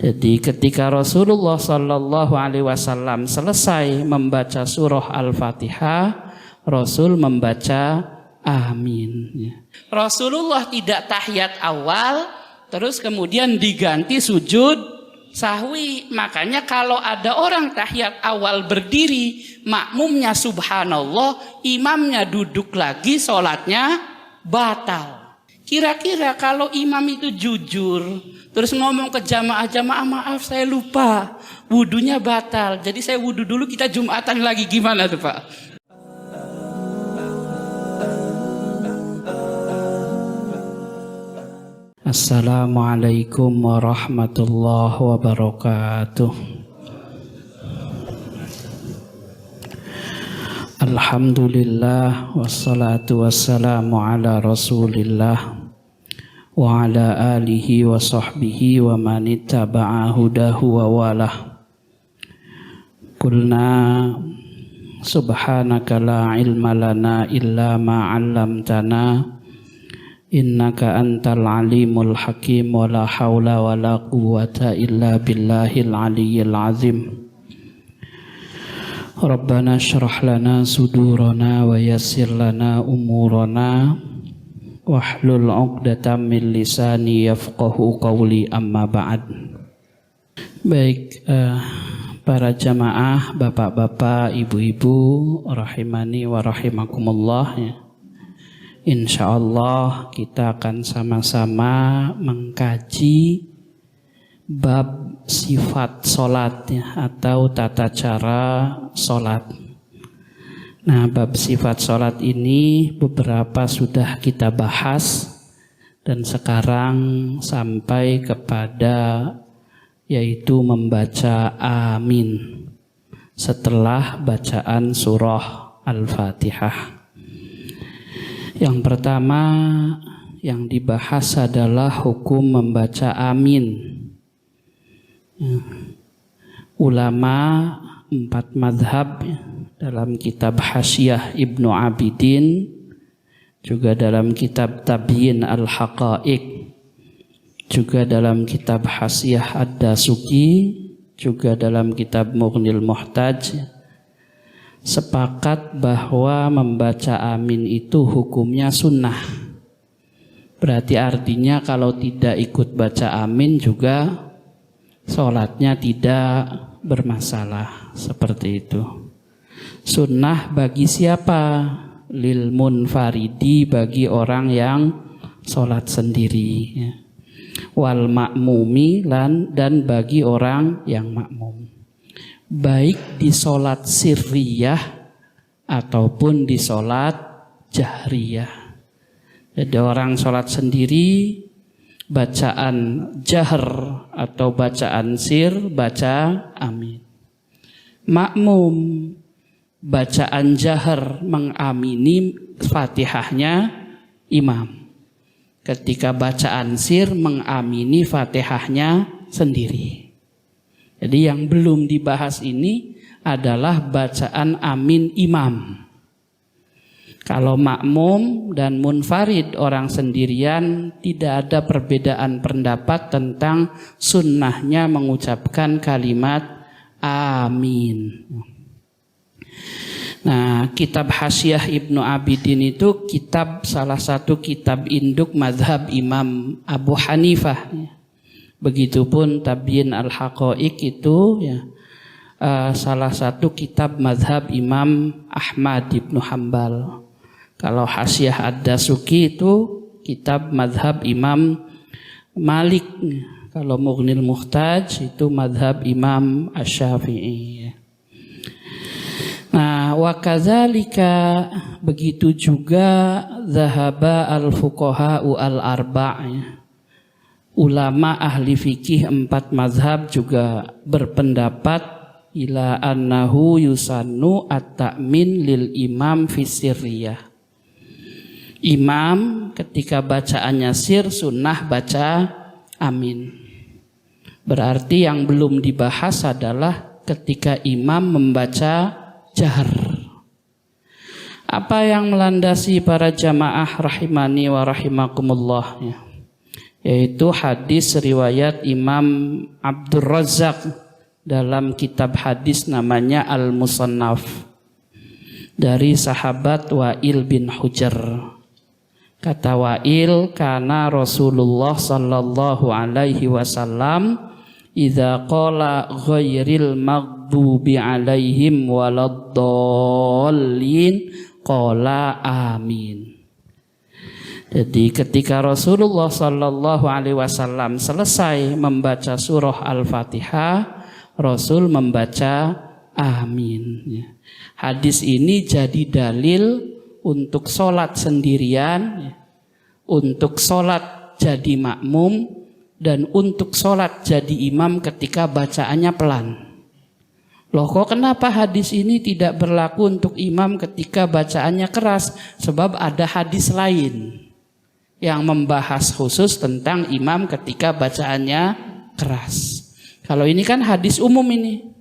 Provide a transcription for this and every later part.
Jadi ketika Rasulullah Shallallahu Alaihi Wasallam selesai membaca surah Al-Fatihah, Rasul membaca amin. Rasulullah tidak tahiyat awal, terus kemudian diganti sujud sahwi. Makanya kalau ada orang tahiyat awal berdiri, makmumnya subhanallah, imamnya duduk lagi, sholatnya batal. Kira-kira kalau imam itu jujur, terus ngomong ke jamaah, maaf saya lupa, wudunya batal, jadi saya wudu dulu, kita Jumatan lagi, gimana tuh Pak? Assalamualaikum warahmatullahi wabarakatuh. Alhamdulillah wassalatu wassalamu ala Rasulillah wa ala alihi wa sahbihi wa man ittaba'a hudahu wa walah. Qulna subhanaka la ilma lana illa ma 'allamtana innaka antal alimul hakim wa la haula wa la quwwata illa billahil aliyyil azim. Rabbana syrah lana sudurana wa yassir lana umurana wahlul 'uqdatam min lisani yafqahu qawli, amma ba'd. Baik, para jamaah, bapak-bapak, ibu-ibu, rahimani wa rahimakumullah ya. Insyaallah kita akan sama-sama mengkaji bab sifat sholat ya, atau tata cara sholat. Nah, bab sifat sholat ini beberapa sudah kita bahas, dan sekarang sampai kepada yaitu membaca amin setelah bacaan surah Al-Fatihah. Yang pertama yang dibahas adalah hukum membaca amin. Ulama 4 madhab dalam kitab Hasyiah Ibnu Abidin, juga dalam kitab Tabyin Al-Haqa'iq, juga dalam kitab Hasyiah Ad-Dasuki, juga dalam kitab Mughnil Muhtaj, sepakat bahwa membaca amin itu hukumnya sunnah. Berarti artinya kalau tidak ikut baca amin juga sholatnya tidak bermasalah, seperti itu. Sunnah bagi siapa? Lil munfaridi, bagi orang yang sholat sendiri ya. Wal makmumi, dan bagi orang yang makmum, baik di sholat sirriyah ataupun di sholat jahriyah. Jadi orang sholat sendiri, bacaan jahr atau bacaan sir, baca amin. Makmum, bacaan jahr mengamini fatihahnya imam. Ketika bacaan sir mengamini fatihahnya sendiri. Jadi yang belum dibahas ini adalah bacaan amin imam. Kalau makmum dan munfarid, orang sendirian, tidak ada perbedaan pendapat tentang sunnahnya mengucapkan kalimat amin. Nah, kitab Hasyiah Ibnu Abidin itu salah satu kitab induk mazhab Imam Abu Hanifah. Begitupun Tabyin Al-Haqa'iq itu ya, salah satu kitab mazhab Imam Ahmad Ibnu Hanbal. Kalau Hasyiah Ad-Dasuki itu kitab mazhab Imam Malik. Kalau Mughnil Muhtaj itu mazhab Imam Asy-Syafi'i. Nah, wa kadzalika, begitu juga zahaba al-fuqaha'u al-arba'. Ulama ahli fikih 4 mazhab juga berpendapat ila annahu yusannu at-ta'min lil imam fi sirriyah. Imam ketika bacaannya sir, sunnah baca amin. Berarti yang belum dibahas adalah ketika imam membaca jahr. Apa yang melandasi para jamaah rahimani wa rahimakumullah ya? yaitu hadis riwayat Imam Abdur Razzaq dalam kitab hadis namanya Al-Musannaf dari sahabat Wa'il bin Hujr. Kata Wa'il, karena Rasulullah sallallahu alaihi wasallam idza qala ghairil maghdubi alaihim waladdallin qala amin. Jadi ketika Rasulullah sallallahu alaihi wasallam selesai membaca surah Al-Fatihah, Rasul membaca amin. Hadis ini jadi dalil untuk sholat sendirian, untuk sholat jadi makmum, dan untuk sholat jadi imam ketika bacaannya pelan. Loh, kok kenapa hadis ini tidak berlaku untuk imam ketika bacaannya keras? Sebab ada hadis lain yang membahas khusus tentang imam ketika bacaannya keras. Kalau ini kan hadis umum ini.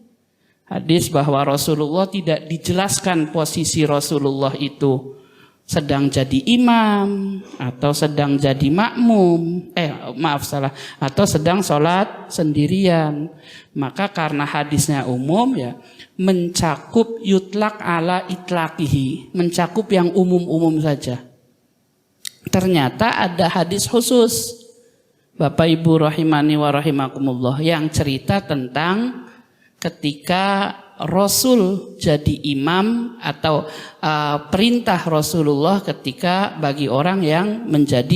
Hadis bahwa Rasulullah tidak dijelaskan posisi Rasulullah itu sedang jadi imam atau sedang jadi makmum, atau sedang sholat sendirian. Maka karena hadisnya umum ya, mencakup yutlak ala itlaqihi, mencakup yang umum-umum saja. Ternyata ada hadis khusus, Bapak Ibu rahimani wa rahimakumullah, yang cerita tentang ketika Rasul jadi imam atau perintah Rasulullah ketika bagi orang yang menjadi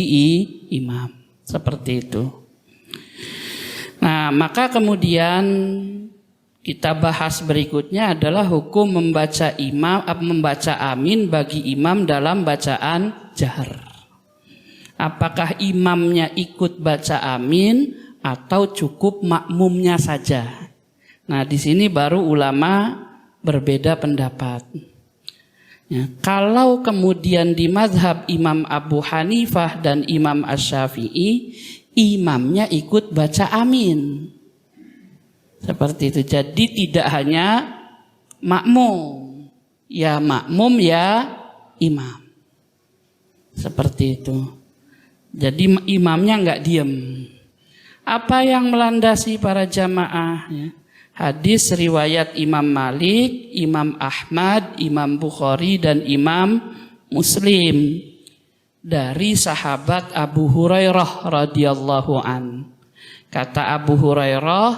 imam. Seperti itu. Nah, maka kemudian kita bahas berikutnya adalah hukum membaca amin bagi imam dalam bacaan jahar. Apakah imamnya ikut baca amin atau cukup makmumnya saja? Nah, di sini baru ulama berbeda pendapat. Ya, kalau kemudian di mazhab Imam Abu Hanifah dan Imam Asy-Syafi'i, imamnya ikut baca amin. Seperti itu. Jadi tidak hanya makmum, ya makmum ya imam. Seperti itu. Jadi imamnya enggak diam. Apa yang melandasi para jamaah? Ya. Hadis riwayat Imam Malik, Imam Ahmad, Imam Bukhari, dan Imam Muslim dari sahabat Abu Hurairah radhiyallahu an. Kata Abu Hurairah,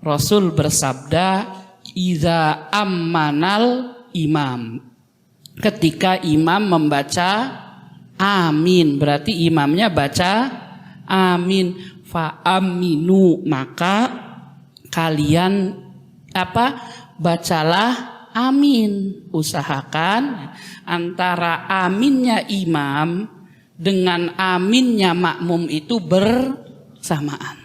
Rasul bersabda, "Idza ammanal imam." Ketika imam membaca amin, berarti imamnya baca amin. Fa aminu, maka kalian bacalah amin. Usahakan antara aminnya imam dengan aminnya makmum itu bersamaan.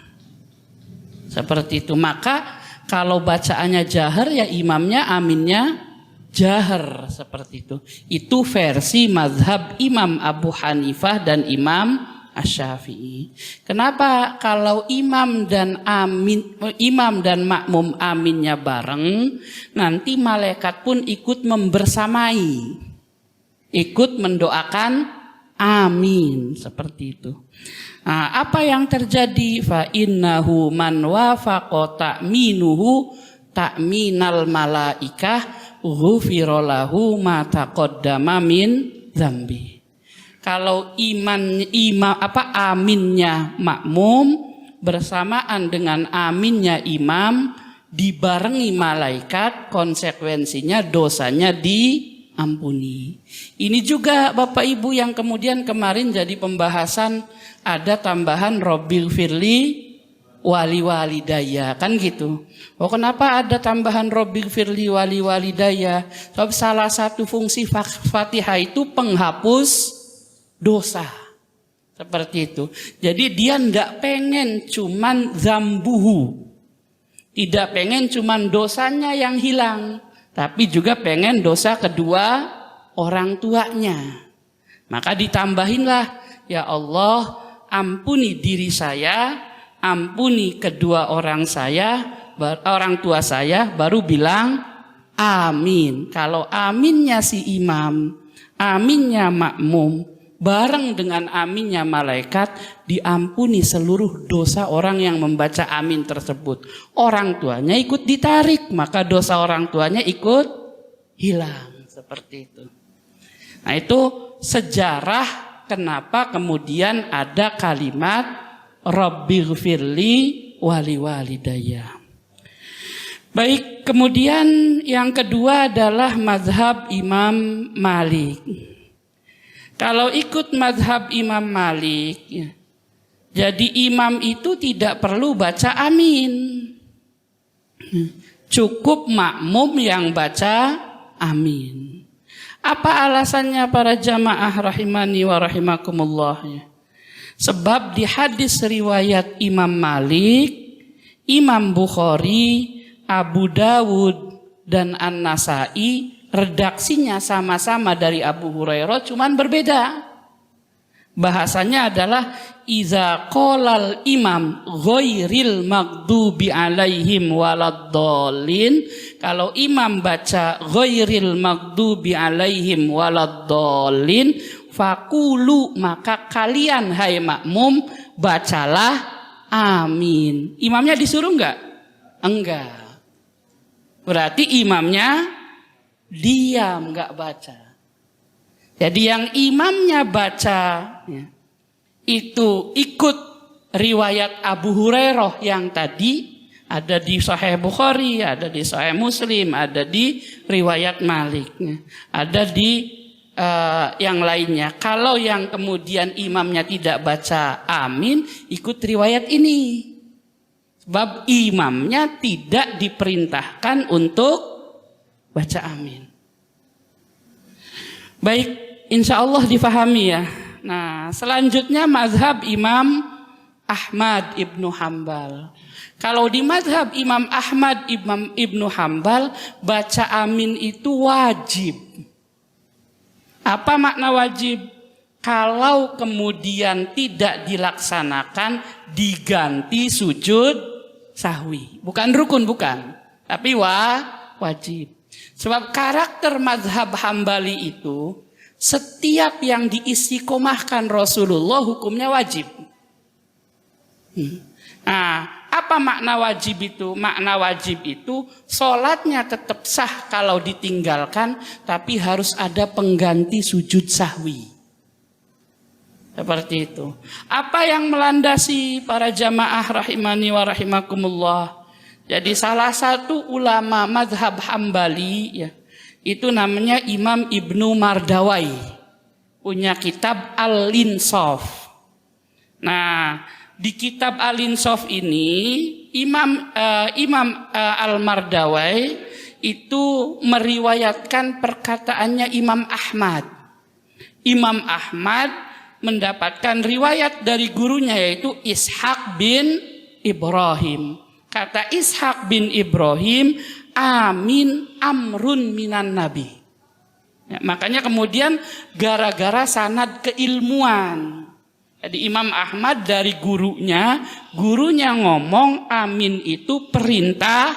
Seperti itu. Maka kalau bacaannya jahar ya imamnya aminnya jahar. Seperti itu. Itu versi mazhab Imam Abu Hanifah dan Imam Asy-Syafi'i. Kenapa kalau imam dan makmum aminnya bareng, nanti malaikat pun ikut membersamai, ikut mendoakan amin, seperti itu. Nah, apa yang terjadi? Fa innahu man wafaqa ta'minuhu ta'minal malaikah ghufira lahu ma taqaddama min dzambi. Kalau aminnya makmum bersamaan dengan aminnya imam dibarengi malaikat, konsekuensinya dosanya diampuni. Ini juga Bapak Ibu yang kemudian kemarin jadi pembahasan, ada tambahan Robbil Firli wali walidaya, kan gitu. Oh, kenapa ada tambahan Robbil Firli wali walidaya? Sebab salah satu fungsi Fatihah itu penghapus dosa. Seperti itu. Jadi dia enggak pengen cuman zambuhu. Tidak pengen cuman dosanya yang hilang, tapi juga pengen dosa kedua orang tuanya. Maka ditambahinlah, ya Allah, ampuni diri saya, ampuni kedua orang tua saya, baru bilang amin. Kalau aminnya si imam, aminnya makmum bareng dengan aminnya malaikat diampuni seluruh dosa orang yang membaca amin tersebut. Orang tuanya ikut ditarik, maka dosa orang tuanya ikut hilang. Seperti itu. Nah, itu sejarah kenapa kemudian ada kalimat Rabbighfirli wali walidayya. Baik, kemudian yang kedua adalah mazhab Imam Malik. Kalau ikut mazhab Imam Malik, ya, jadi imam itu tidak perlu baca amin. Cukup makmum yang baca amin. Apa alasannya para jamaah rahimani wa rahimakumullah? Sebab di hadis riwayat Imam Malik, Imam Bukhari, Abu Dawud dan An-Nasai redaksinya sama-sama dari Abu Hurairah, cuman berbeda. Bahasanya adalah iza qolal imam ghairil maghdubi alaihim waladdallin. Kalau imam baca ghairil maghdubi alaihim waladdallin, fakulu, maka kalian hai makmum bacalah amin. Imamnya disuruh enggak? Enggak. Berarti imamnya diam, enggak baca. Jadi yang imamnya baca, ya, itu ikut riwayat Abu Hurairah yang tadi ada di Sahih Bukhari, ada di Sahih Muslim, ada di riwayat Malik, ya, ada di yang lainnya. Kalau yang kemudian imamnya tidak baca amin, ikut riwayat ini. Sebab imamnya tidak diperintahkan untuk baca amin. Baik, insya Allah difahami ya. Nah, selanjutnya mazhab Imam Ahmad ibnu Hambal. Kalau di mazhab Imam Ahmad ibnu Hambal, baca amin itu wajib. Apa makna wajib? Kalau kemudian tidak dilaksanakan, diganti sujud sahwi. Bukan rukun, bukan. Tapi wajib. Sebab karakter mazhab Hambali itu, setiap yang diistiqomahkan Rasulullah hukumnya wajib. Nah, apa makna wajib itu? Makna wajib itu sholatnya tetap sah kalau ditinggalkan, tapi harus ada pengganti sujud sahwi. Seperti itu. Apa yang melandasi para jamaah rahimani wa rahimakumullah? Jadi salah satu ulama mazhab Hambali, ya, itu namanya Imam Ibnu Mardawai, punya kitab Al-Insaf. Nah, di kitab Al-Insaf ini Imam Al-Mardawai itu meriwayatkan perkataannya Imam Ahmad. Imam Ahmad mendapatkan riwayat dari gurunya yaitu Ishaq bin Ibrahim. Kata Ishaq bin Ibrahim, amin amrun minan nabi. Ya, makanya kemudian gara-gara sanad keilmuan. Jadi Imam Ahmad dari gurunya ngomong amin itu perintah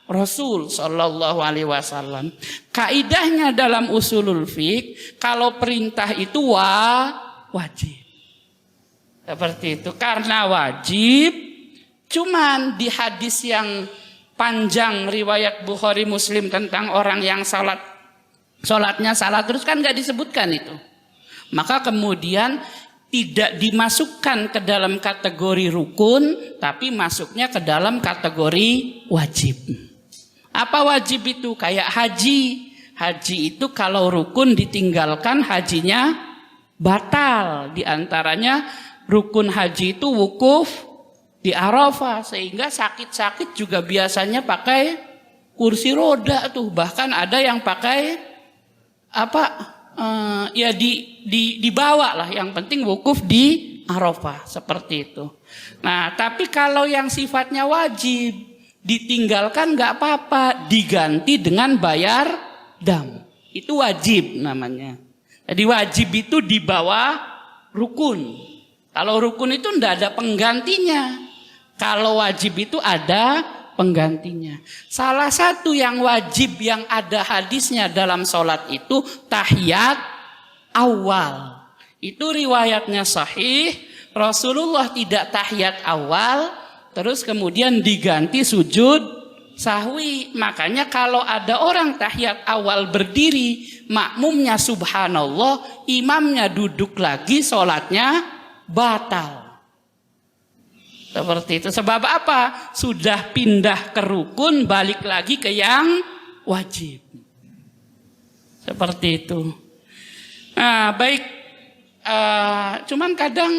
Rasul Shallallahu Alaihi Wasallam. Kaidahnya dalam usulul fiqh, kalau perintah itu wajib. Seperti itu. Karena wajib, cuman di hadis yang panjang riwayat Bukhari Muslim tentang orang yang sholatnya salah terus kan gak disebutkan itu. Maka kemudian tidak dimasukkan ke dalam kategori rukun, tapi masuknya ke dalam kategori wajib. Apa wajib itu? Kayak haji. Haji itu kalau rukun ditinggalkan hajinya batal. Di antaranya rukun haji itu wukuf di Arafah, sehingga sakit-sakit juga biasanya pakai kursi roda tuh. Bahkan ada yang pakai dibawa lah, yang penting wukuf di Arafah, seperti itu. Nah, tapi kalau yang sifatnya wajib ditinggalkan nggak apa-apa, diganti dengan bayar dam. Itu wajib namanya. Jadi wajib itu di bawah rukun. Kalau rukun itu tidak ada penggantinya. Kalau wajib itu ada penggantinya. Salah satu yang wajib yang ada hadisnya dalam sholat itu tahiyat awal. Itu riwayatnya sahih. Rasulullah tidak tahiyat awal, terus kemudian diganti sujud sahwi. Makanya kalau ada orang tahiyat awal berdiri, makmumnya subhanallah, imamnya duduk lagi, sholatnya batal. Seperti itu. Sebab apa? Sudah pindah ke rukun, balik lagi ke yang wajib. Seperti itu. Nah, baik. Cuman kadang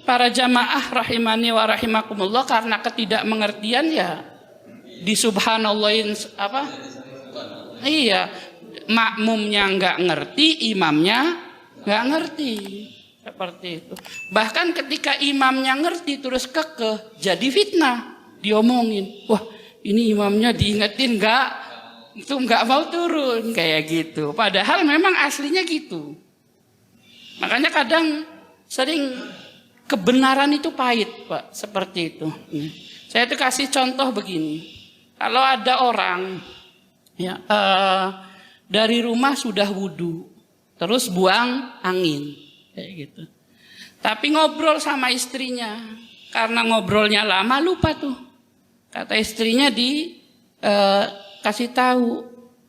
para jamaah rahimani wa rahimakumullah karena ketidakmengertian ya di subhanallahin apa? Iya, makmumnya nggak ngerti, imamnya nggak ngerti. Seperti itu. Bahkan ketika imamnya ngerti terus kekeh, jadi fitnah, diomongin. Wah, ini imamnya diingetin itu nggak mau turun kayak gitu. Padahal memang aslinya gitu. Makanya kadang sering kebenaran itu pahit, Pak, seperti itu. Saya tuh kasih contoh begini. Kalau ada orang ya, dari rumah sudah wudu, terus buang angin, kayak gitu. Tapi ngobrol sama istrinya, karena ngobrolnya lama lupa tuh. Kata istrinya kasih tahu,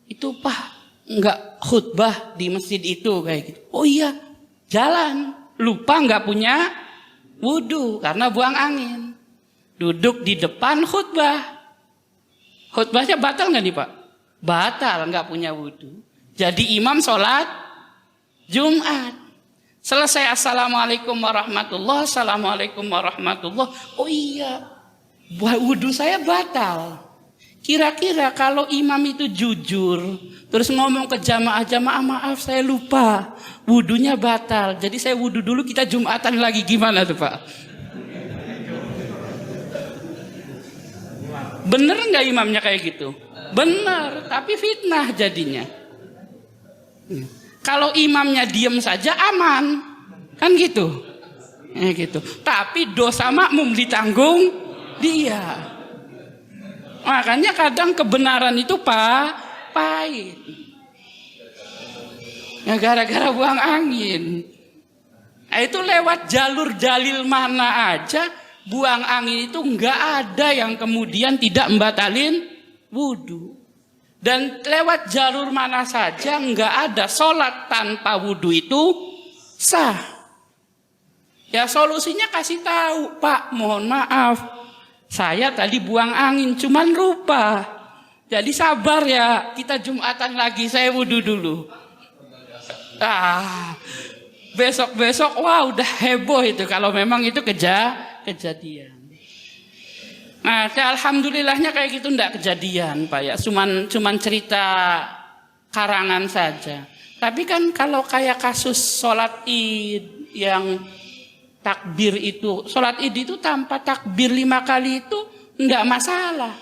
itu Pak nggak khutbah di masjid itu kayak gitu. Oh iya. Jalan, lupa nggak punya wudu karena buang angin. Duduk di depan khutbah. Khutbahnya batal nggak nih Pak? Batal, nggak punya wudu. Jadi imam sholat Jumat. Selesai assalamualaikum warahmatullah, assalamualaikum warahmatullah. Oh iya, wudu saya batal. Kira-kira kalau imam itu jujur, terus ngomong ke jamaah, maaf saya lupa, wudunya batal. Jadi saya wudu dulu, kita Jumatan lagi, gimana tuh Pak? Bener nggak imamnya kayak gitu? Bener, tapi fitnah jadinya. Kalau imamnya diem saja aman, kan gitu. Gitu. Tapi dosa makmum ditanggung dia. Makanya kadang kebenaran itu pahit. Ya, gara-gara buang angin. Nah, itu lewat jalur dalil mana aja, buang angin itu nggak ada yang kemudian tidak membatalin wudu. Dan lewat jalur mana saja nggak ada sholat tanpa wudu itu sah. Ya solusinya kasih tahu, Pak, mohon maaf. Saya tadi buang angin, cuman lupa. Jadi sabar ya, kita Jumatan lagi, saya wudu dulu. Besok-besok, wah udah heboh itu kalau memang itu kejadian. Nah, alhamdulillahnya kayak gitu enggak kejadian, Pak ya. Cuman cerita karangan saja. Tapi kan kalau kayak kasus sholat Id yang takbir itu, sholat Id itu tanpa takbir 5 kali itu enggak masalah.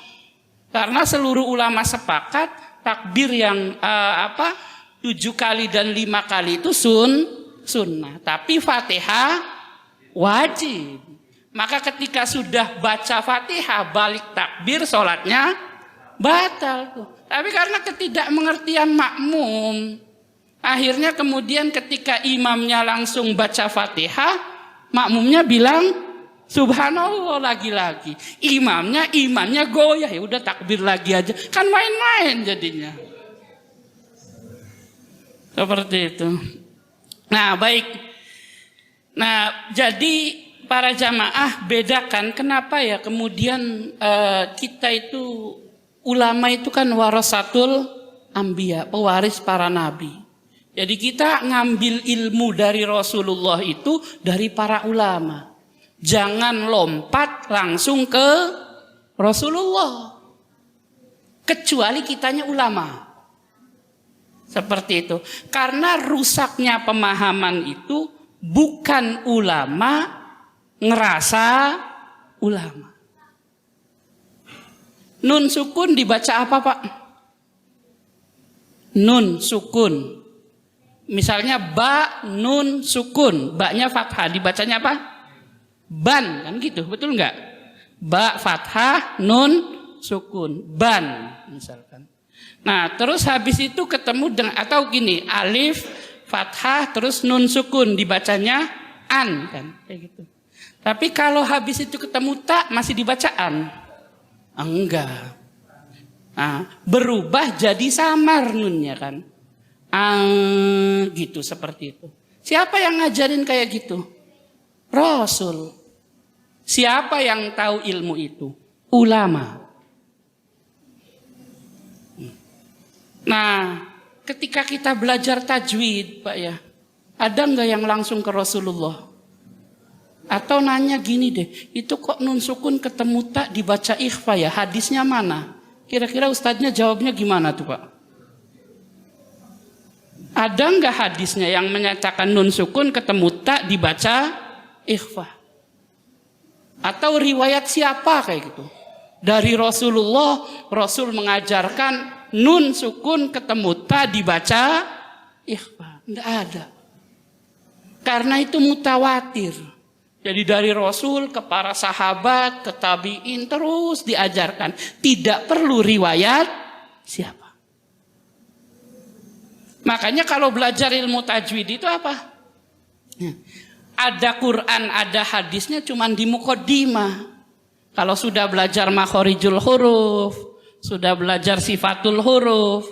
Karena seluruh ulama sepakat takbir yang 7 kali dan 5 kali itu sunnah. Tapi Fatihah wajib. Maka ketika sudah baca Fatihah balik takbir, sholatnya batal tuh. Tapi karena ketidakmengertian makmum, akhirnya kemudian ketika imamnya langsung baca Fatihah, makmumnya bilang subhanallah lagi-lagi. Imannya goyah, ya udah takbir lagi aja. Kan main-main jadinya. Seperti itu. Nah, baik. Nah, jadi para jamaah bedakan kenapa ya kemudian kita itu ulama itu kan warasatul anbiya, pewaris para nabi. Jadi kita ngambil ilmu dari Rasulullah itu dari para ulama. Jangan lompat langsung ke Rasulullah. Kecuali kitanya ulama. Seperti itu. Karena rusaknya pemahaman itu bukan ulama ngerasa ulama. Nun sukun dibaca apa Pak? Nun sukun. Misalnya ba nun sukun, ba-nya fathah, dibacanya apa? Ban, kan gitu, betul enggak? Ba fathah, nun sukun, ban misalkan. Nah, terus habis itu ketemu dengan atau gini, alif fathah terus nun sukun dibacanya an kan kayak gitu. Tapi kalau habis itu ketemu ta masih dibacaan? Enggak. Nah, berubah jadi samar nunnya kan. Gitu seperti itu. Siapa yang ngajarin kayak gitu? Rasul. Siapa yang tahu ilmu itu? Ulama. Nah, ketika kita belajar tajwid, Pak ya, ada nggak yang langsung ke Rasulullah? Atau nanya gini deh, itu kok nun sukun ketemu tak dibaca ikhfa ya? Hadisnya mana? Kira-kira ustadznya jawabnya gimana tuh Pak? Ada nggak hadisnya yang menyatakan nun sukun ketemu tak dibaca ikhfa? Atau riwayat siapa kayak gitu? Dari Rasulullah, Rasul mengajarkan nun sukun ketemu ta dibaca ikhfa. Tidak ada. Karena itu mutawatir. Jadi dari Rasul ke para sahabat, ke tabi'in terus diajarkan. Tidak perlu riwayat siapa. Makanya kalau belajar ilmu tajwid itu apa? Ada Quran, ada hadisnya cuman di muqaddimah. Kalau sudah belajar makhorijul huruf, sudah belajar sifatul huruf,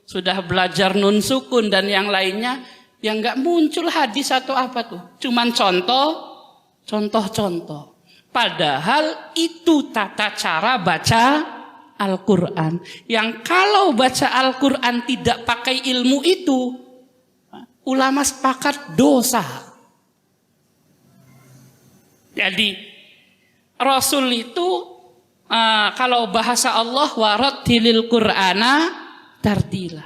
sudah belajar nun sukun dan yang lainnya, yang nggak muncul hadis atau apa tuh, cuman contoh-contoh. Padahal itu tata cara baca Al-Quran. Yang kalau baca Al-Quran tidak pakai ilmu itu, ulama sepakat dosa. Jadi Rasul itu kalau bahasa Allah warattilil Qur'ana tartila.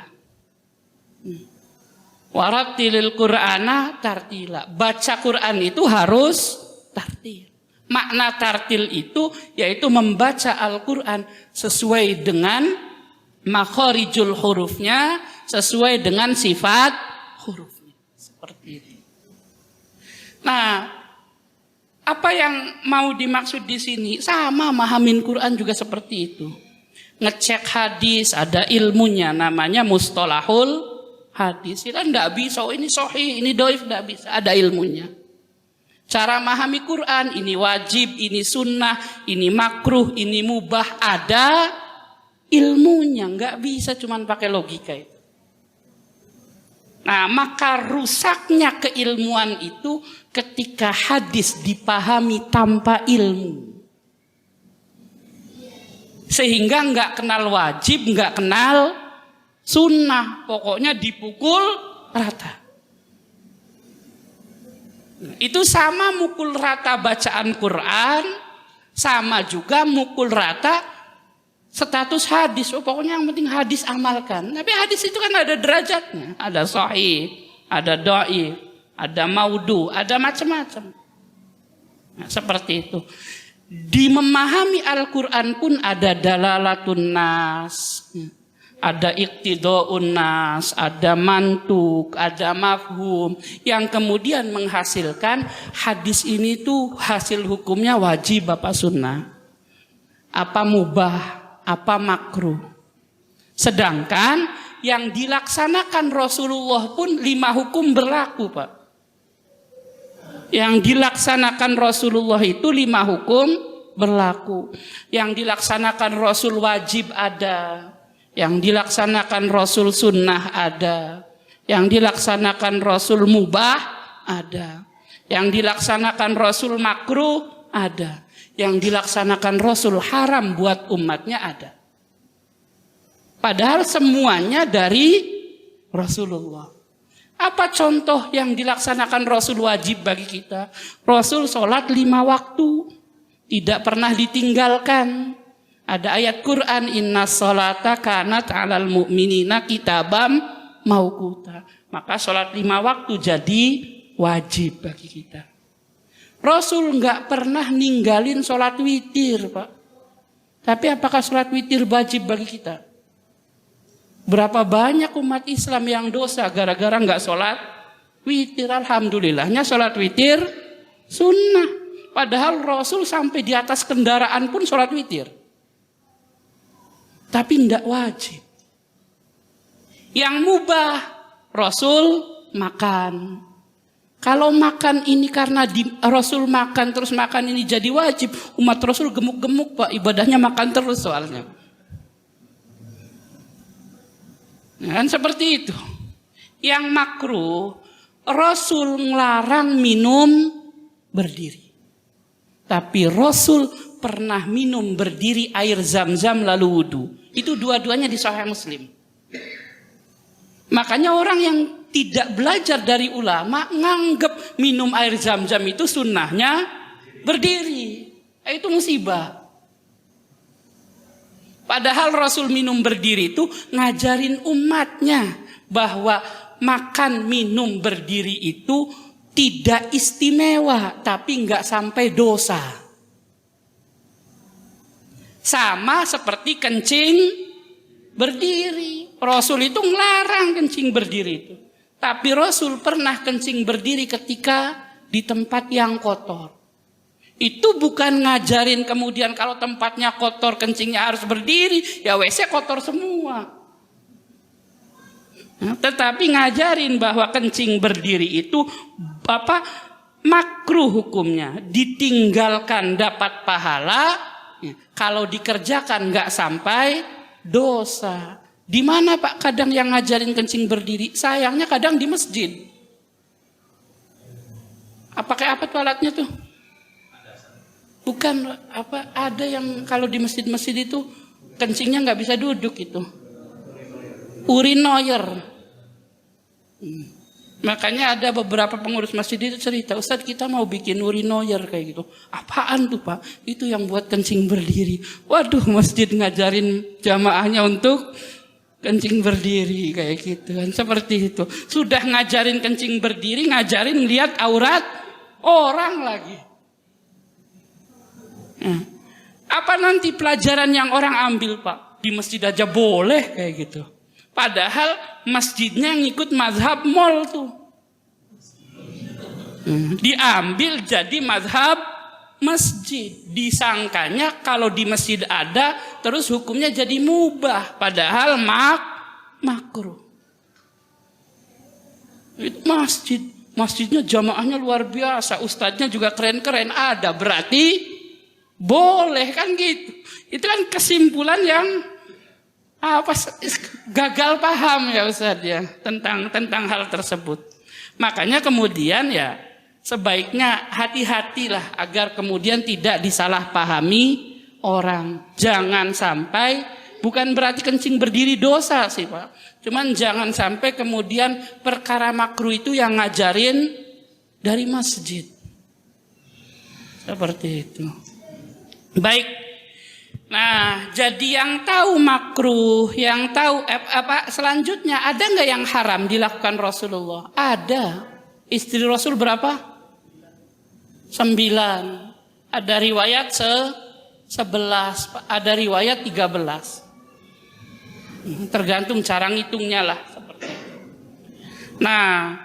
Warattilil Qur'ana tartila. Baca Quran itu harus tartil. Makna tartil itu yaitu membaca Al-Quran sesuai dengan makhorijul hurufnya, sesuai dengan sifat hurufnya. Seperti itu. Nah, apa yang mau dimaksud di sini? Sama mahamin Quran juga seperti itu. Ngecek hadis ada ilmunya, namanya mustalahul hadis. Kita enggak bisa, oh ini sahih, ini dhaif, enggak bisa, ada ilmunya. Cara memahami Quran, ini wajib, ini sunnah, ini makruh, ini mubah, ada ilmunya, enggak bisa cuman pakai logika itu. Nah, maka rusaknya keilmuan itu ketika hadis dipahami tanpa ilmu. Sehingga enggak kenal wajib, enggak kenal sunnah, pokoknya dipukul rata. Itu sama mukul rata bacaan Quran, sama juga mukul rata status hadis. Oh, pokoknya yang penting hadis amalkan. Tapi hadis itu kan ada derajatnya, ada sahih, ada dhaif, ada maudu, ada macam-macam. Nah, seperti itu. Di memahami Al-Quran pun ada dalalatun nas, ada iqtidaun nas, ada mantuk, ada mafhum yang kemudian menghasilkan hadis ini tuh hasil hukumnya wajib apa sunnah, apa mubah, apa makruh. Sedangkan yang dilaksanakan Rasulullah pun 5 hukum berlaku, Pak. Yang dilaksanakan Rasulullah itu 5 hukum berlaku. Yang dilaksanakan Rasul wajib ada. Yang dilaksanakan Rasul sunnah ada. Yang dilaksanakan Rasul mubah ada. Yang dilaksanakan Rasul makruh ada. Yang dilaksanakan Rasul haram buat umatnya ada. Padahal semuanya dari Rasulullah. Apa contoh yang dilaksanakan Rasul wajib bagi kita? Rasul sholat 5 waktu. Tidak pernah ditinggalkan. Ada ayat Quran, inna sholata kanat alal mu'minina kitabam mauquta. Maka sholat 5 waktu jadi wajib bagi kita. Rasul enggak pernah ninggalin sholat witir, Pak. Tapi apakah sholat witir wajib bagi kita? Berapa banyak umat Islam yang dosa gara-gara enggak sholat witir. Alhamdulillahnya sholat witir sunnah. Padahal Rasul sampai di atas kendaraan pun sholat witir. Tapi tidak wajib. Yang mubah Rasul makan. Kalau makan ini karena Rasul makan terus makan ini jadi wajib, umat Rasul gemuk-gemuk Pak, ibadahnya makan terus soalnya. Nah, kan seperti itu. Yang makruh, Rasul ngelarang minum berdiri. Tapi Rasul pernah minum berdiri air zam-zam lalu wudhu. Itu dua-duanya di Sahih Muslim. Makanya orang yang tidak belajar dari ulama nganggep minum air zam-zam itu sunnahnya berdiri. Itu musibah. Padahal Rasul minum berdiri itu ngajarin umatnya bahwa makan minum berdiri itu tidak istimewa, tapi nggak sampai dosa. Sama seperti kencing berdiri. Rasul itu ngelarang kencing berdiri itu. Tapi Rasul pernah kencing berdiri ketika di tempat yang kotor. Itu bukan ngajarin kemudian kalau tempatnya kotor kencingnya harus berdiri, ya WC kotor semua. Nah, tetapi ngajarin bahwa kencing berdiri itu makruh hukumnya, ditinggalkan dapat pahala, kalau dikerjakan nggak sampai dosa. Di mana Pak kadang yang ngajarin kencing berdiri? Sayangnya kadang di masjid. Pakai apa tuh alatnya tuh? Bukan ada yang kalau di masjid-masjid itu kencingnya nggak bisa duduk itu. Urinoir. Makanya ada beberapa pengurus masjid itu cerita, Ustadz kita mau bikin urinoir kayak gitu. Apaan tuh Pak? Itu yang buat kencing berdiri. Waduh, masjid ngajarin jamaahnya untuk kencing berdiri kayak gitu kan, seperti itu. Sudah ngajarin kencing berdiri, ngajarin lihat aurat orang lagi. Apa nanti pelajaran yang orang ambil Pak? Di masjid aja boleh kayak gitu. Padahal masjidnya ngikut mazhab mall tuh. Diambil jadi mazhab masjid. Disangkanya kalau di masjid ada, terus hukumnya jadi mubah. Padahal makruh. Itu masjid. Masjidnya jamaahnya luar biasa. Ustadznya juga keren-keren. Ada, berarti boleh kan gitu. Itu kan kesimpulan yang gagal paham ya Ustadz ya tentang hal tersebut. Makanya kemudian ya sebaiknya hati-hatilah agar kemudian tidak disalahpahami orang. Jangan sampai, bukan berarti kencing berdiri dosa sih Pak. Cuman jangan sampai kemudian perkara makruh itu yang ngajarin dari masjid. Seperti itu. Baik. Nah, jadi yang tahu makruh, yang tahu selanjutnya ada nggak yang haram dilakukan Rasulullah? Ada. Istri Rasul berapa? 9. Ada riwayat 11, ada riwayat 13. Tergantung cara ngitungnya lah. Nah,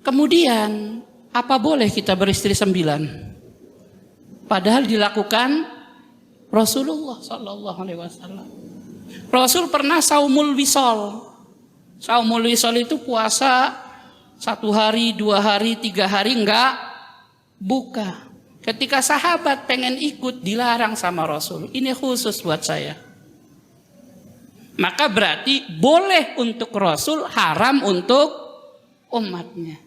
kemudian apa boleh kita beristri 9? Padahal dilakukan Rasulullah Sallallahu Alaihi Wasallam. Rasul pernah saumul wisol. Saumul wisol itu puasa 1 hari, 2 hari, 3 hari enggak buka. Ketika sahabat pengen ikut dilarang sama Rasul. Ini khusus buat saya. Maka berarti boleh untuk Rasul, haram untuk umatnya.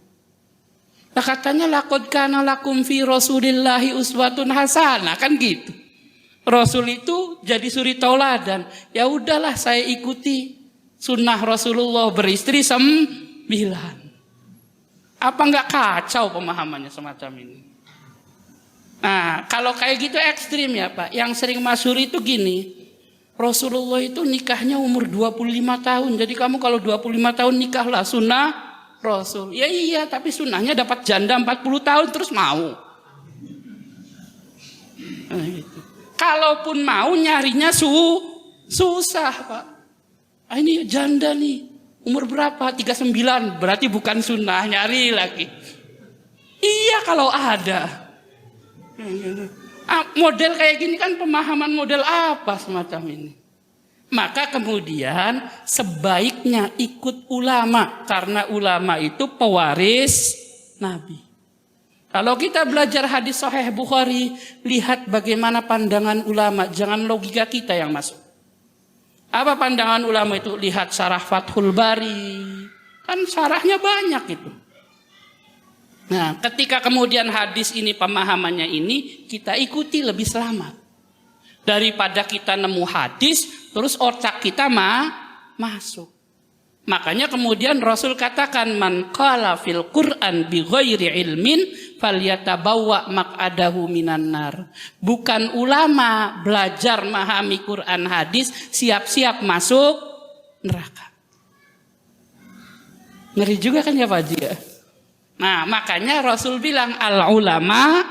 Nah, katanya laqad kana lakum fi Rasulillahi uswatun hasanah, kan gitu. Rasul itu jadi suri tauladan. Ya udahlah saya ikuti sunnah Rasulullah beristri 9. Apa enggak kacau pemahamannya semacam ini? Nah, kalau kayak gitu ekstrim ya Pak. Yang sering masyhur itu gini. Rasulullah itu nikahnya umur 25 tahun. Jadi kamu kalau 25 tahun nikahlah sunnah Rasul. Ya iya, tapi sunnahnya dapat janda 40 tahun terus mau. Nah, gitu. Kalaupun mau nyarinya susah Pak. Ini janda nih. Umur berapa? 39. Berarti bukan sunnah, nyari lagi. Iya kalau ada. Model kayak gini kan pemahaman model apa semacam ini. Maka kemudian sebaiknya ikut ulama, karena ulama itu pewaris Nabi. Kalau kita belajar hadis Sahih Bukhari, lihat bagaimana pandangan ulama, jangan logika kita yang masuk. Apa pandangan ulama itu? Lihat syarah Fathul Bari, kan syarahnya banyak itu. Nah, ketika kemudian hadis ini pemahamannya ini, kita ikuti lebih selamat. Daripada kita nemu hadis, terus otak kita masuk. Makanya kemudian Rasul katakan, man qala fil Qur'an bi ghairi ilmin falyatabawwa maq'adahu minan nar. Bukan ulama belajar memahami Quran hadis siap-siap masuk neraka. Ngeri juga kan ya Pak Haji ya? Nah, makanya Rasul bilang al ulama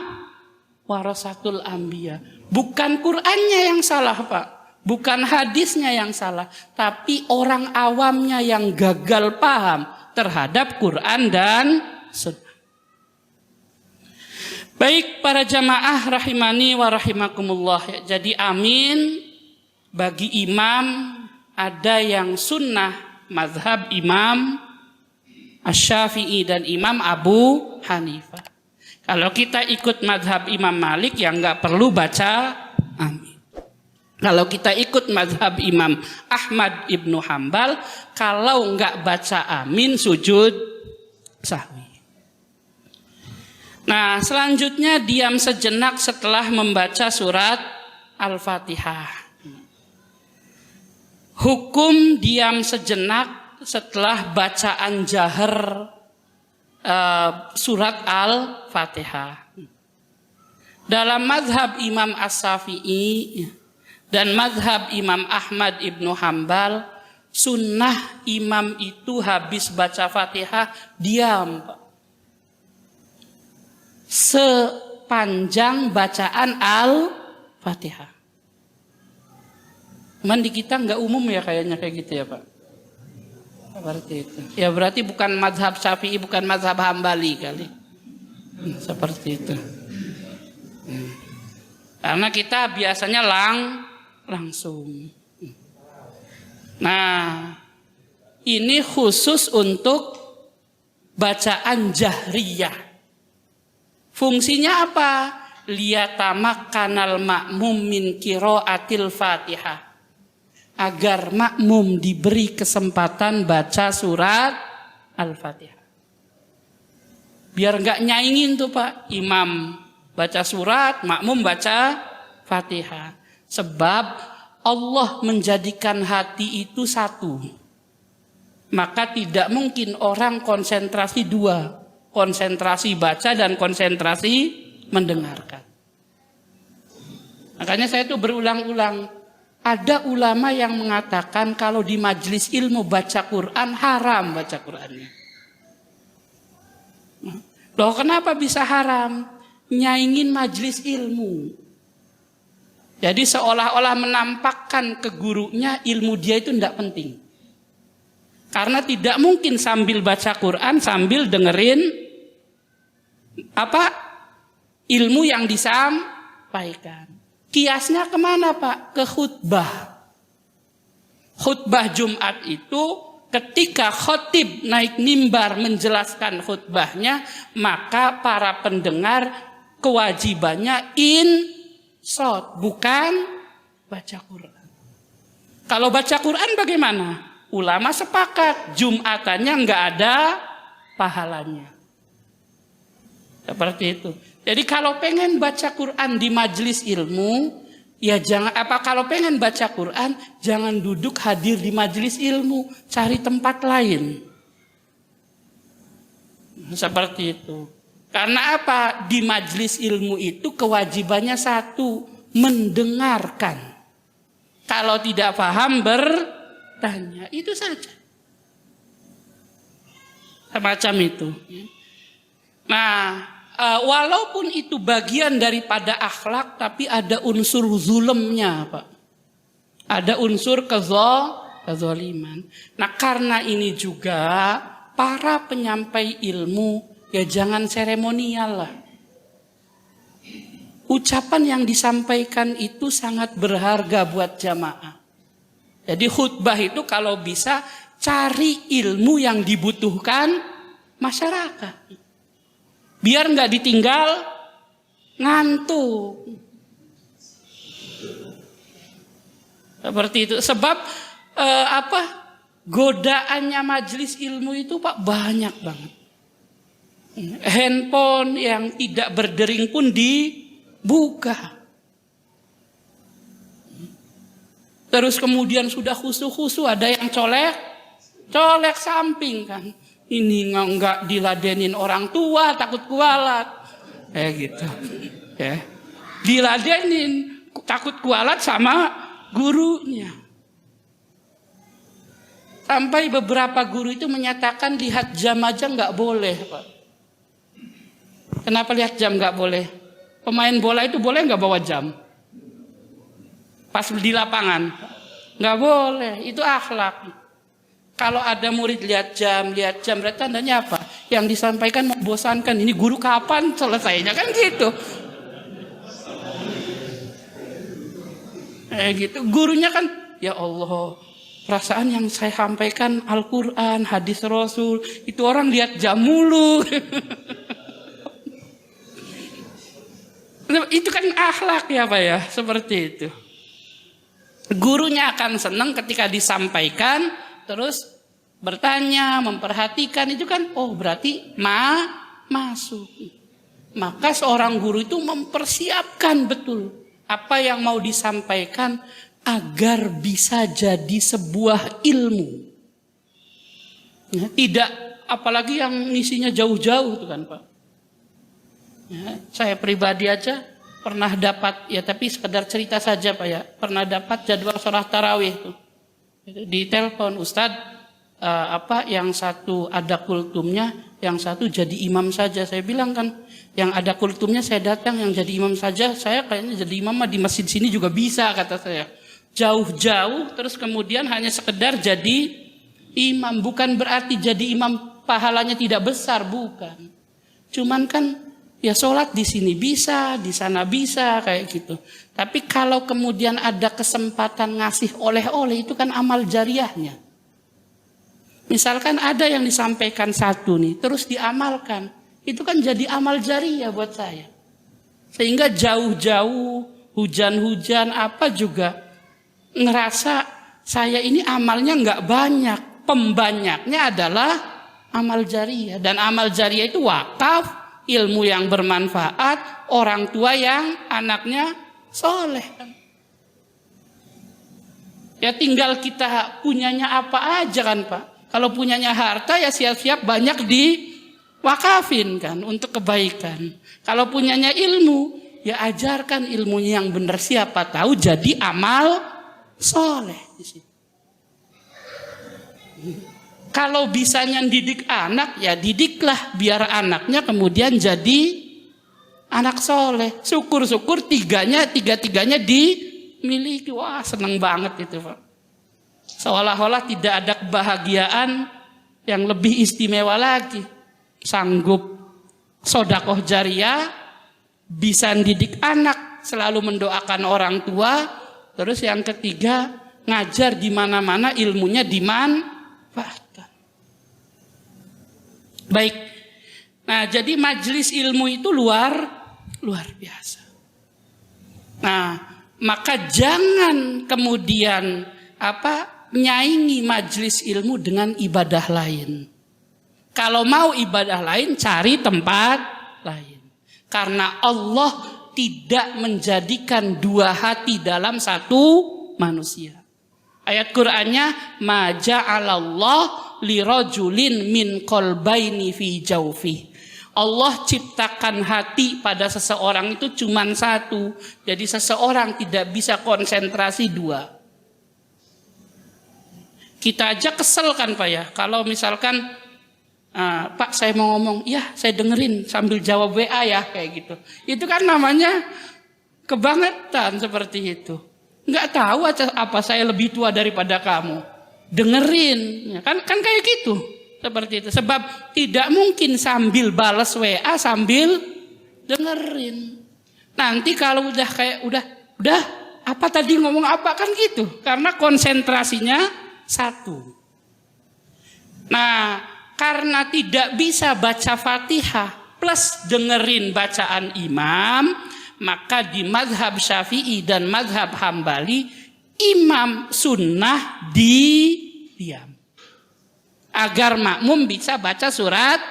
warasatul anbiya. Bukan Qur'annya yang salah, Pak. Bukan hadisnya yang salah, tapi orang awamnya yang gagal paham terhadap Quran dan Sunnah. Baik para jamaah rahimani wa rahimakumullah. Jadi amin bagi imam ada yang sunnah mazhab Imam Asy-Syafi'i dan Imam Abu Hanifah. Kalau kita ikut mazhab Imam Malik ya nggak perlu baca amin. Kalau kita ikut mazhab Imam Ahmad ibnu Hambal, kalau nggak baca amin sujud sahwi. Nah, selanjutnya diam sejenak setelah membaca surat Al-Fatihah. Hukum diam sejenak setelah bacaan jahar surat Al-Fatihah. Dalam mazhab Imam As-Syafi'i dan mazhab Imam Ahmad ibnu Hambal, sunnah imam itu habis baca Fatihah diam, Pak. Sepanjang bacaan Al-Fatihah. Cuman di kita nggak umum ya kayaknya kayak gitu ya Pak. Seperti itu. Ya berarti bukan mazhab Syafi'i, bukan mazhab Hambali kali. Seperti itu. Karena kita biasanya langsung. Nah, ini khusus untuk bacaan jahriyah. Fungsinya apa? Liyatamakkanal ma'mum min qiraatil Fatihah. Agar makmum diberi kesempatan baca surat Al-Fatihah. Biar enggak nyaingin tuh Pak, imam baca surat, makmum baca Fatihah. Sebab Allah menjadikan hati itu satu. Maka tidak mungkin orang konsentrasi dua. Konsentrasi baca dan konsentrasi mendengarkan. Makanya saya itu berulang-ulang. Ada ulama yang mengatakan kalau di majelis ilmu baca Quran haram baca Qurannya. Loh kenapa bisa haram? Nyaingin majelis ilmu. Jadi seolah-olah menampakkan ke gurunya ilmu dia itu tidak penting. Karena tidak mungkin sambil baca Quran sambil dengerin ilmu yang disampaikan. Kiasnya kemana Pak? Ke khutbah. Khutbah Jumat itu ketika khotib naik mimbar menjelaskan khutbahnya, maka para pendengar kewajibannya insot, bukan baca Quran. Kalau baca Quran bagaimana? Ulama sepakat Jumatannya nggak ada pahalanya. Seperti itu. Jadi kalau pengen baca Quran di majelis ilmu, ya jangan kalau pengen baca Quran jangan duduk hadir di majelis ilmu, cari tempat lain. Seperti itu. Karena apa? Di majelis ilmu itu kewajibannya satu, mendengarkan. Kalau tidak paham bertanya, itu saja. Semacam itu. Nah, walaupun itu bagian daripada akhlak, tapi ada unsur zulemnya, Pak. Ada unsur kezaliman. Nah, karena ini juga para penyampai ilmu ya jangan seremonial lah. Ucapan yang disampaikan itu sangat berharga buat jamaah. Jadi khutbah itu kalau bisa cari ilmu yang dibutuhkan masyarakat. Biar nggak ditinggal ngantuk. Seperti itu. Sebab godaannya majelis ilmu itu Pak banyak banget. Handphone yang tidak berdering pun dibuka. Terus kemudian sudah khusu-khusu ada yang colek samping kan. Ini nggak diladenin orang tua takut kualat. Gitu. Ya. Diladenin takut kualat sama gurunya. Sampai beberapa guru itu menyatakan lihat jam aja nggak boleh, Pak. Kenapa lihat jam nggak boleh? Pemain bola itu boleh nggak bawa jam? Pas di lapangan, nggak boleh. Itu akhlak. Kalau ada murid lihat jam berarti tandanya apa? Yang disampaikan membosankan. Ini guru kapan selesainya kan gitu? Gitu. Gurunya kan, ya Allah, perasaan yang saya sampaikan Al-Quran, hadis Rasul, itu orang lihat jam mulu. Itu kan akhlak ya Pak ya, seperti itu. Gurunya akan senang ketika disampaikan, terus bertanya, memperhatikan, itu kan, oh berarti masuk. Maka seorang guru itu mempersiapkan betul apa yang mau disampaikan agar bisa jadi sebuah ilmu. Ya, tidak, apalagi yang ngisinya jauh-jauh itu kan Pak. Ya, saya pribadi aja pernah dapat, ya tapi sekedar cerita saja Pak ya, pernah dapat jadwal sholat tarawih tuh. Di telepon Ustadz, yang satu ada kultumnya, yang satu jadi imam saja. Saya bilang kan, yang ada kultumnya saya datang, yang jadi imam saja, saya kayaknya jadi imam di masjid sini juga bisa kata saya. Jauh-jauh terus kemudian hanya sekedar jadi imam, bukan berarti jadi imam pahalanya tidak besar, bukan. Cuman kan ya sholat di sini bisa, di sana bisa kayak gitu. Tapi kalau kemudian ada kesempatan ngasih oleh-oleh itu kan amal jariahnya. Misalkan ada yang disampaikan satu nih, terus diamalkan, itu kan jadi amal jariah buat saya. Sehingga jauh-jauh, hujan-hujan apa juga ngerasa saya ini amalnya nggak banyak, pembanyaknya adalah amal jariah. Dan amal jariah itu wakaf, ilmu yang bermanfaat, orang tua yang anaknya soleh. Ya tinggal kita punyanya apa aja kan Pak. Kalau punyanya harta ya siap-siap banyak diwakafin kan untuk kebaikan. Kalau punyanya ilmu ya ajarkan ilmunya yang benar, siapa tahu jadi amal soleh di situ. Kalau bisanya didik anak, ya didiklah biar anaknya kemudian jadi anak soleh. Syukur-syukur tiga-tiganya dimiliki. Wah senang banget itu Pak. Seolah-olah tidak ada kebahagiaan yang lebih istimewa lagi. Sanggup sodakoh jariah, bisa didik anak, selalu mendoakan orang tua. Terus yang ketiga, ngajar di mana-mana, ilmunya dimanfaatkan. Baik, nah jadi majelis ilmu itu luar biasa. Nah maka jangan kemudian nyaingi majelis ilmu dengan ibadah lain. Kalau mau ibadah lain cari tempat lain. Karena Allah tidak menjadikan dua hati dalam satu manusia. Ayat Qur'annya ma ja'alallah lirajulin min qalbaini fi jawfi. Allah ciptakan hati pada seseorang itu cuma satu. Jadi seseorang tidak bisa konsentrasi dua. Kita aja kesel kan Pak ya. Kalau misalkan Pak saya mau ngomong, ya saya dengerin sambil jawab WA ya kayak gitu. Itu kan namanya kebangetan seperti itu. Nggak tahu apa saya lebih tua daripada kamu. Dengerin, ya, kan kayak gitu. Seperti itu. Sebab tidak mungkin sambil balas WA sambil dengerin. Nanti kalau udah kayak udah apa tadi ngomong apa kan gitu. Karena konsentrasinya satu. Nah, karena tidak bisa baca Fatihah plus dengerin bacaan imam, maka di mazhab Syafi'i dan mazhab Hambali, imam sunnah diam. Agar makmum bisa baca surat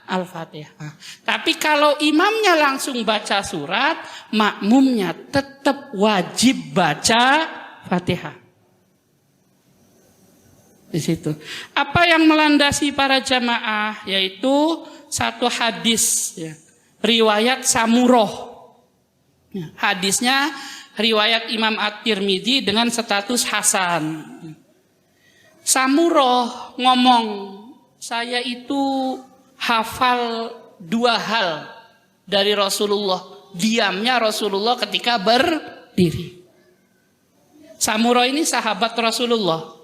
Al-Fatihah. Tapi kalau imamnya langsung baca surat, makmumnya tetap wajib baca Fatihah. Di situ. Apa yang melandasi para jamaah? Yaitu satu hadis, ya, riwayat Samurah. Ya, hadisnya riwayat Imam At-Tirmidzi dengan status hasan. Samurah ngomong, saya itu hafal 2 hal dari Rasulullah. Diamnya Rasulullah ketika berdiri. Samurah ini sahabat Rasulullah.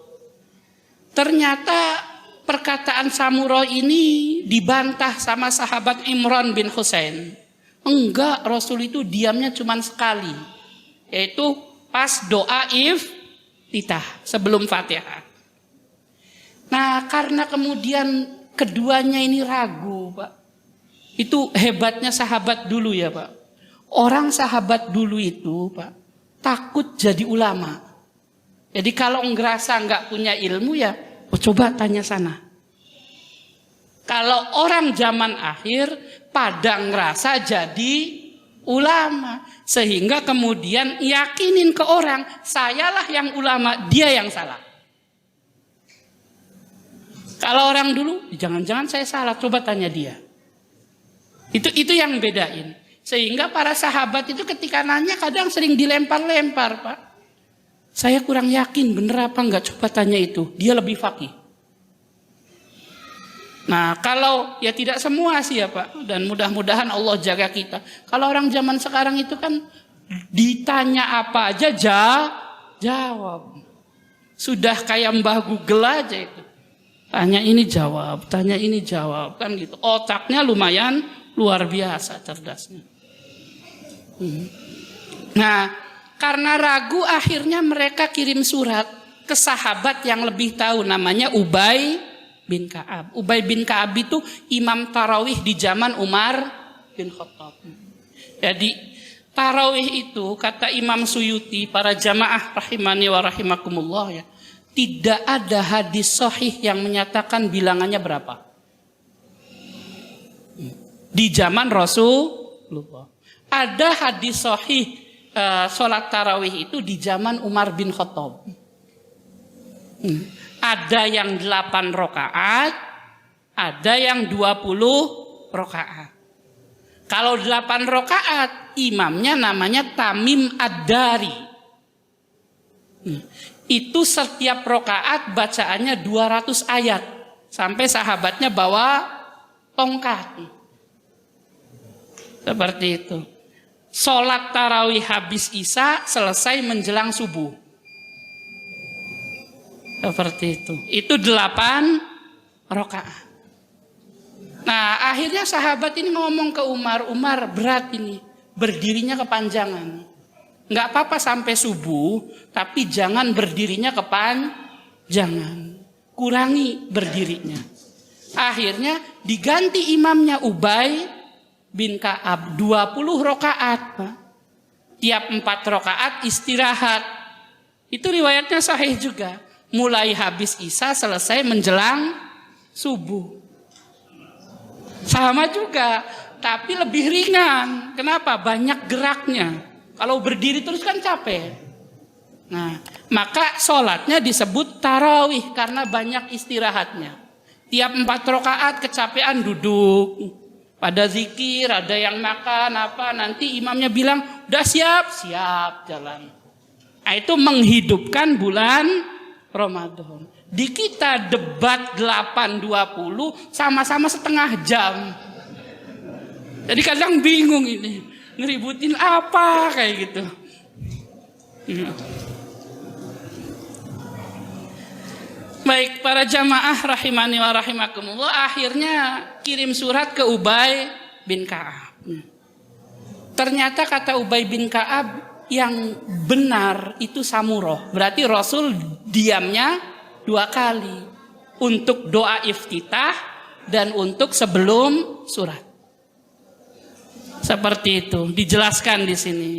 Ternyata perkataan Samurah ini dibantah sama sahabat Imran bin Husain. Enggak, Rasul itu diamnya cuma sekali. Yaitu pas doa iftitah sebelum Fatihah. Nah, karena kemudian keduanya ini ragu, Pak. Itu hebatnya sahabat dulu ya, Pak. Orang sahabat dulu itu, Pak, takut jadi ulama. Jadi kalau ngerasa nggak punya ilmu ya, coba tanya sana. Kalau orang zaman akhir pada ngerasa jadi ulama, sehingga kemudian yakinin ke orang, sayalah yang ulama, dia yang salah. Kalau orang dulu, jangan-jangan saya salah, coba tanya dia. Itu yang bedain. Sehingga para sahabat itu ketika nanya kadang sering dilempar-lempar, Pak. Saya kurang yakin bener apa enggak, coba tanya itu. Dia lebih faqih. Nah, kalau ya tidak semua sih ya, Pak. Dan mudah-mudahan Allah jaga kita. Kalau orang zaman sekarang itu kan ditanya apa aja jawab. Sudah kayak Mbah Google aja itu. Tanya ini jawab, tanya ini jawab, kan gitu. Otaknya lumayan luar biasa cerdasnya. Nah, karena ragu akhirnya mereka kirim surat ke sahabat yang lebih tahu, namanya Ubay bin Ka'ab. Ubay bin Ka'ab itu imam tarawih di zaman Umar bin Khattab. Jadi tarawih itu kata Imam Suyuti, para jamaah rahimani wa rahimakumullah ya, tidak ada hadis sahih yang menyatakan bilangannya berapa. Di zaman Rasulullah. Ada hadis sahih sholat tarawih itu di zaman Umar bin Khattab. Ada yang 8 rakaat, ada yang 20 rakaat. Kalau 8 rakaat, imamnya namanya Tamim Ad-Dari. Itu setiap rakaat bacaannya 200 ayat. Sampai sahabatnya bawa tongkat. Seperti itu. Sholat tarawih habis isya, selesai menjelang subuh. Seperti itu. Itu 8 rakaat. Nah, akhirnya sahabat ini ngomong ke Umar, Umar berat ini, berdirinya kepanjangan. Nggak apa-apa sampai subuh, tapi jangan berdirinya kepanjangan. Kurangi berdirinya. Akhirnya diganti imamnya Ubay bin Ka'ab 20 rakaat. Tiap 4 rakaat istirahat. Itu riwayatnya sahih juga. Mulai habis isya selesai menjelang subuh. Sama juga, tapi lebih ringan. Kenapa? Banyak geraknya. Kalau berdiri terus kan capek. Nah, maka sholatnya disebut tarawih karena banyak istirahatnya. Tiap 4 rakaat kecapean duduk. Pada zikir, ada yang makan apa, nanti imamnya bilang, udah siap jalan. Nah, itu menghidupkan bulan Ramadan. Di kita debat 8-20 sama-sama setengah jam. Jadi kadang bingung ini. Ngeributin apa kayak gitu. Baik, para jamaah rahimani wa rahimakumullah, akhirnya kirim surat ke Ubay bin Ka'ab. Ternyata kata Ubay bin Ka'ab, yang benar itu samuroh. Berarti Rasul diamnya 2 kali. Untuk doa iftitah dan untuk sebelum surat. Seperti itu dijelaskan di sini.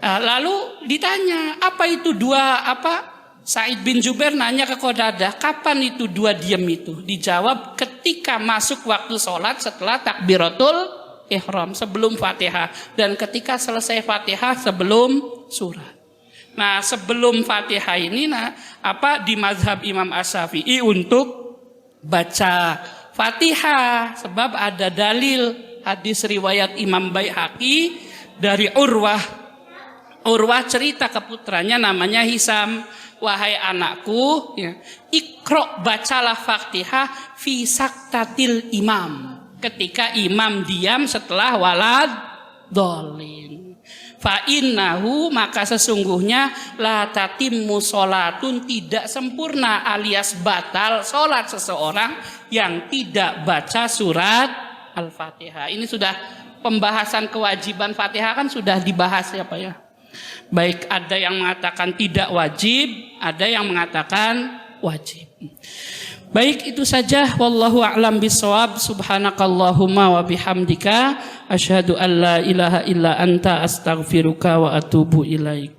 Lalu ditanya, apa itu Sa'id bin Jubair nanya ke Qatadah, kapan itu 2 diam itu? Dijawab ketika masuk waktu sholat setelah takbiratul ihram, sebelum Fatihah, dan ketika selesai Fatihah sebelum surat. Nah, sebelum Fatihah ini di mazhab Imam Asy-Syafi'i untuk baca Fatihah, sebab ada dalil hadis riwayat Imam Baihaqi dari Urwah cerita ke putranya namanya Hisam, wahai anakku, Iqra, bacalah Fatihah fi saktatil imam, ketika imam diam setelah walad dolin. Fa innahu, maka sesungguhnya la tatimmu sholatun, tidak sempurna alias batal sholat seseorang yang tidak baca surat Al-Fatihah. Ini sudah pembahasan kewajiban Fatihah kan sudah dibahas ya Pak ya. Baik, ada yang mengatakan tidak wajib, ada yang mengatakan wajib. Baik, itu saja. Wallahu a'lam bishawab. Subhanakallahumma wa bihamdika asyhadu an la ilaha illa anta astaghfiruka wa atubu ilaik.